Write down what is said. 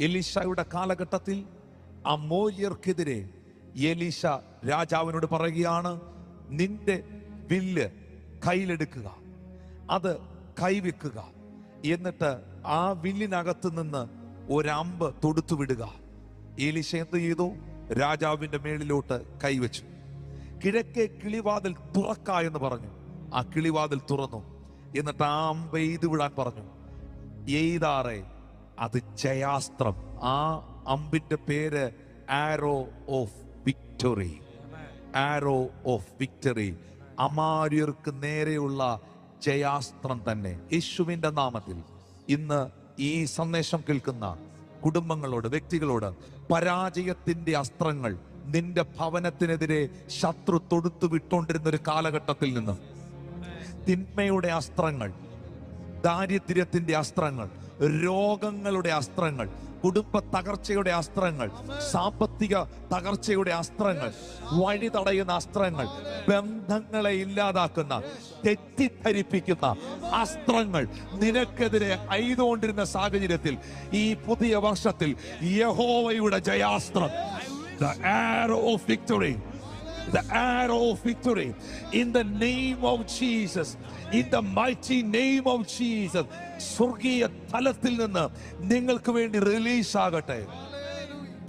എലീശയുടെ കാലഘട്ടത്തിൽ അമോര്യർക്കെതിരെ എലീശ രാജാവിനോട് പറയുകയാണ്, നിന്റെ വില്ല് കയ്യിലെടുക്കുക, അത് കൈവെക്കുക, എന്നിട്ട് ആ വില്ലിനകത്ത് നിന്ന് ഒരമ്പ് തൊടുത്തു വിടുക. എലീശ എന്ത് ചെയ്തു? രാജാവിന്റെ മേളിലോട്ട് കൈവച്ചു. കിഴക്കേ കിളിവാതിൽ തുറക്ക എന്ന് പറഞ്ഞു. ആ കിളിവാതിൽ തുറന്നു. എന്നിട്ട് ആ അമ്പ് എയ്തു വിടാൻ പറഞ്ഞു. എയ്താറെ അത് ജയാസ്ത്രം. ആ അമ്പിന്റെ പേര് arrow of victory. Arrow of victory. അമാര്യർക്ക് നേരെയുള്ള ജയാസ്ത്രം തന്നെ. യേശുവിന്റെ നാമത്തിൽ ഇന്ന് ഈ സന്ദേശം കേൾക്കുന്ന കുടുംബങ്ങളോട്, വ്യക്തികളോട്, പരാജയത്തിന്റെ അസ്ത്രങ്ങൾ നിന്റെ ഭവനത്തിനെതിരെ ശത്രു തൊടുത്തു വിട്ടുകൊണ്ടിരുന്ന ഒരു കാലഘട്ടത്തിൽ നിന്ന്, തിന്മയുടെ അസ്ത്രങ്ങൾ, ദാരിദ്ര്യത്തിന്റെ അസ്ത്രങ്ങൾ, രോഗങ്ങളുടെ അസ്ത്രങ്ങൾ, കുടുംബ തകർച്ചയുടെ അസ്ത്രങ്ങൾ, സാമ്പത്തിക തകർച്ചയുടെ അസ്ത്രങ്ങൾ, വഴി തടയുന്ന അസ്ത്രങ്ങൾ, ബന്ധങ്ങളെ ഇല്ലാതാക്കുന്ന, തെറ്റിദ്ധരിപ്പിക്കുന്ന അസ്ത്രങ്ങൾ നിനക്കെതിരെ എയ്തുകൊണ്ടിരുന്ന സാഹചര്യത്തിൽ ഈ പുതിയ വർഷത്തിൽ യഹോവയുടെ ജയാസ്ത്രം, the arrow of victory, the arrow of victory, in the name of Jesus, in the mighty name of Jesus, സ്വർഗീയ തലത്തിൽ നിന്ന് നിങ്ങൾക്ക് വേണ്ടി റിലീസ് ആകട്ടെ.